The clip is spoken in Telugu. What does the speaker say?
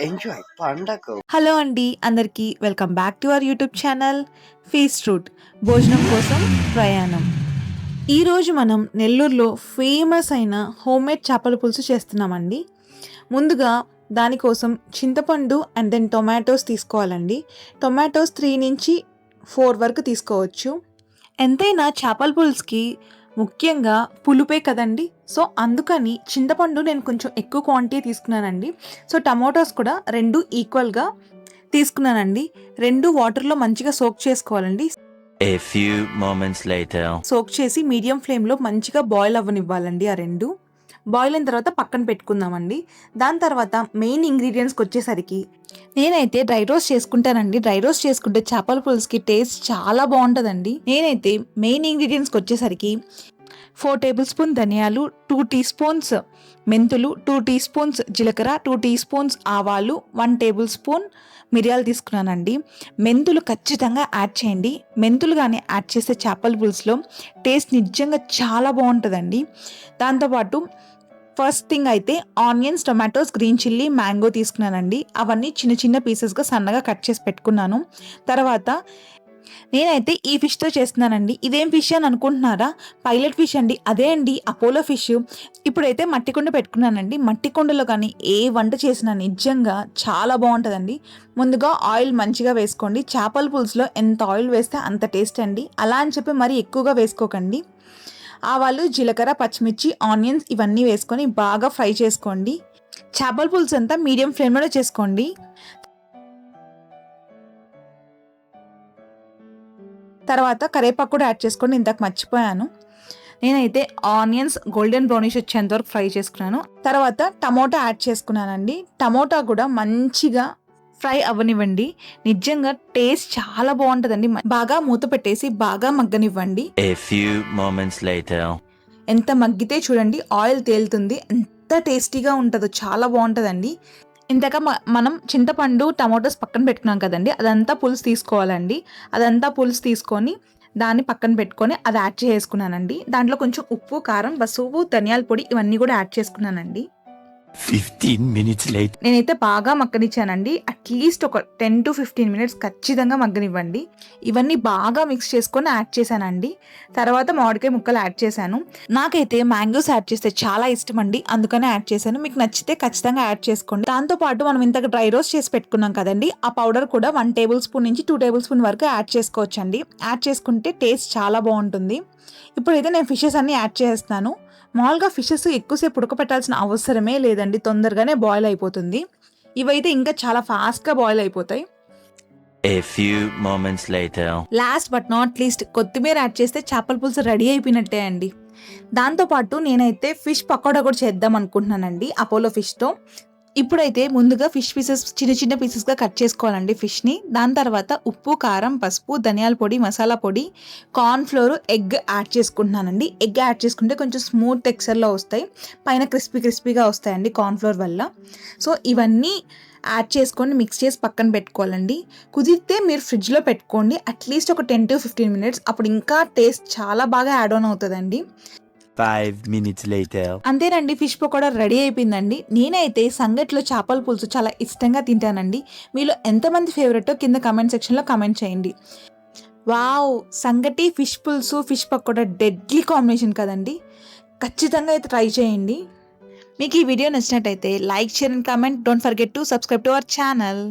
ఎంజాయ్ పండగ. హలో అండి, అందరికీ welcome back to our YouTube channel Feast Route భోజనం కోసం ప్రయాణం. ఈరోజు మనం నెల్లూరులో ఫేమస్ అయిన హోమ్మేడ్ చేపల పులుసు చేస్తున్నామండి. ముందుగా దానికోసం చింతపండు అండ్ దెన్ టొమాటోస్ తీసుకోవాలండి. టొమాటోస్ 3 నుంచి 4 వరకు తీసుకోవచ్చు. ఎంతైనా చేపల పులుసుకి ముఖ్యంగా పులుపే కదండి. సో అందుకని చింతపండు నేను కొంచెం ఎక్కువ క్వాంటిటీ తీసుకున్నానండి. సో టమాటోస్ కూడా 2 ఈక్వల్గా తీసుకున్నానండి. 2 వాటర్లో మంచిగా సోక్ చేసుకోవాలండి. A few moments later. Soak చేసి మీడియం ఫ్లేమ్లో మంచిగా బాయిల్ అవ్వనివ్వాలండి. ఆ 2 బాయిల్ అయిన తర్వాత పక్కన పెట్టుకుందామండి. దాని తర్వాత మెయిన్ ఇంగ్రీడియంట్స్కి వచ్చేసరికి నేనైతే డ్రై రోస్ట్ చేసుకుంటానండి. డ్రై రోస్ట్ చేసుకుంటే చేపల పులుసుకి టేస్ట్ చాలా బాగుంటుందండి. నేనైతే మెయిన్ ఇంగ్రీడియంట్స్కి వచ్చేసరికి 4 టేబుల్ స్పూన్ ధనియాలు, 2 టీ స్పూన్స్ మెంతులు, 2 టీ స్పూన్స్ జీలకర్ర, 2 టీ స్పూన్స్ ఆవాలు, 1 టేబుల్ స్పూన్ మిరియాలు తీసుకున్నానండి. మెంతులు ఖచ్చితంగా యాడ్ చేయండి. మెంతులు కానీ యాడ్ చేస్తే చేపల పులుసులో టేస్ట్ నిజంగా చాలా బాగుంటుందండి. దాంతోపాటు ఫస్ట్ థింగ్ అయితే onions, tomatoes, green chilli, mango తీసుకున్నానండి. అవన్నీ చిన్న చిన్న పీసెస్గా సన్నగా కట్ చేసి పెట్టుకున్నాను. తర్వాత నేనైతే ఈ ఫిష్తో చేస్తున్నానండి. ఇదేం ఫిష్ అని అనుకుంటున్నారా? పైలట్ ఫిష్ అండి. అదే అండి అపోలో ఫిష్. ఇప్పుడైతే మట్టి కుండ పెట్టుకున్నానండి. మట్టి కుండలో కానీ ఏ వంట చేసినా నిజంగా చాలా బాగుంటుందండి. ముందుగా ఆయిల్ మంచిగా వేసుకోండి. చేపల పులుసులో ఎంత ఆయిల్ వేస్తే అంత టేస్ట్ అండి. అలా అని చెప్పి మరీ ఎక్కువగా వేసుకోకండి. ఆవాలు, జీలకర్ర, పచ్చిమిర్చి, ఆనియన్స్ ఇవన్నీ వేసుకొని బాగా ఫ్రై చేసుకోండి. చేపల పులుసు అంతా మీడియం ఫ్లేమ్లో చేసుకోండి. తర్వాత కరివేపాకు కూడా యాడ్ చేసుకోండి. ఇంతకు మర్చిపోయాను. నేనైతే ఆనియన్స్ గోల్డెన్ బ్రౌనిష్ వచ్చేంత వరకు ఫ్రై చేసుకున్నాను. తర్వాత టమోటా యాడ్ చేసుకున్నానండి. టమోటా కూడా మంచిగా ఫ్రై అవ్వనివ్వండి. నిజంగా టేస్ట్ చాలా బాగుంటుందండి. బాగా మూత పెట్టేసి బాగా మగ్గనివ్వండి. A few moments later. ఎంత మగ్గితే చూడండి ఆయిల్ తేలుతుంది. ఎంత టేస్టీగా ఉంటుందో, చాలా బాగుంటుందండి. ఇంతక మనం చింతపండు, టమాటోస్ పక్కన పెట్టుకున్నాం కదండి, అదంతా పులుసు తీసుకోవాలండి. అదంతా పులుసు తీసుకొని దాన్ని పక్కన పెట్టుకొని అది యాడ్ చేసుకున్నానండి. దాంట్లో కొంచెం ఉప్పు, కారం, పసుపు, ధనియాల పొడి ఇవన్నీ కూడా యాడ్ చేసుకున్నానండి. 15 minutes later. నేనైతే బాగా మగ్గనిచ్చానండి. అట్లీస్ట్ ఒక 10 to 15 minutes ఖచ్చితంగా మగ్గనివ్వండి. ఇవన్నీ బాగా మిక్స్ చేసుకొని యాడ్ చేశానండి. తర్వాత మామిడికాయ ముక్కలు యాడ్ చేశాను. నాకైతే మ్యాంగోస్ యాడ్ చేస్తే చాలా ఇష్టం అండి, అందుకనే యాడ్ చేశాను. మీకు నచ్చితే ఖచ్చితంగా యాడ్ చేసుకోండి. దాంతోపాటు మనం ఇంతకు డ్రై రోస్ట్ చేసి పెట్టుకున్నాం కదండి, ఆ పౌడర్ కూడా 1 టేబుల్ స్పూన్ నుంచి 2 టేబుల్ స్పూన్ వరకు యాడ్ చేసుకోవచ్చండి. యాడ్ చేసుకుంటే టేస్ట్ చాలా బాగుంటుంది. ఇప్పుడైతే నేను ఫిషెస్ అన్ని యాడ్ చేస్తాను. మామూలుగా ఫిషెస్ ఎక్కువసేపు ఉడకపెట్టాల్సిన అవసరమే లేదండి, తొందరగానే బాయిల్ అయిపోతుంది. ఇవైతే ఇంకా చాలా ఫాస్ట్గా బాయిల్ అయిపోతాయి. A few moments later. Last but not least కొత్తిమీర యాడ్ చేస్తే చేపల పులుసు రెడీ అయిపోయినట్టే అండి. దాంతోపాటు నేనైతే ఫిష్ పకోడా కూడా చేద్దాం అనుకుంటున్నానండి అపోలో ఫిష్తో. ఇప్పుడైతే ముందుగా ఫిష్ పీసెస్ చిన్న చిన్న పీసెస్గా కట్ చేసుకోవాలండి ఫిష్ని. దాని తర్వాత ఉప్పు, కారం, పసుపు, ధనియాల పొడి, మసాలా పొడి, కార్న్ ఫ్లోర్, ఎగ్ యాడ్ చేసుకుంటున్నానండి. ఎగ్ యాడ్ చేసుకుంటే కొంచెం స్మూత్ టెక్స్చర్లో వస్తాయి, పైన క్రిస్పీగా వస్తాయండి కార్న్ ఫ్లోర్ వల్ల. సో ఇవన్నీ యాడ్ చేసుకొని మిక్స్ చేసి పక్కన పెట్టుకోవాలండి. కుదిరితే మీరు ఫ్రిడ్జ్లో పెట్టుకోండి అట్లీస్ట్ ఒక 10 to 15 minutes. అప్పుడు ఇంకా టేస్ట్ చాలా బాగా యాడ్ ఆన్ అవుతుందండి. 5 minutes later. అంతేనండి, ఫిష్ పకోడా రెడీ అయిపోయిందండి. నేనైతే సంగట్లో చేపల పులుసు చాలా ఇష్టంగా తింటానండి. మీలో ఎంతమంది ఫేవరెటో కింద కమెంట్ సెక్షన్లో కమెంట్ చేయండి. వావ్, సంగటి, ఫిష్ పులుసు, ఫిష్ పకోడా డెడ్లీ కాంబినేషన్ కదండి. ఖచ్చితంగా అయితే ట్రై చేయండి. మీకు ఈ వీడియో నచ్చినట్టయితే like, share and comment. Don't forget to subscribe to our channel.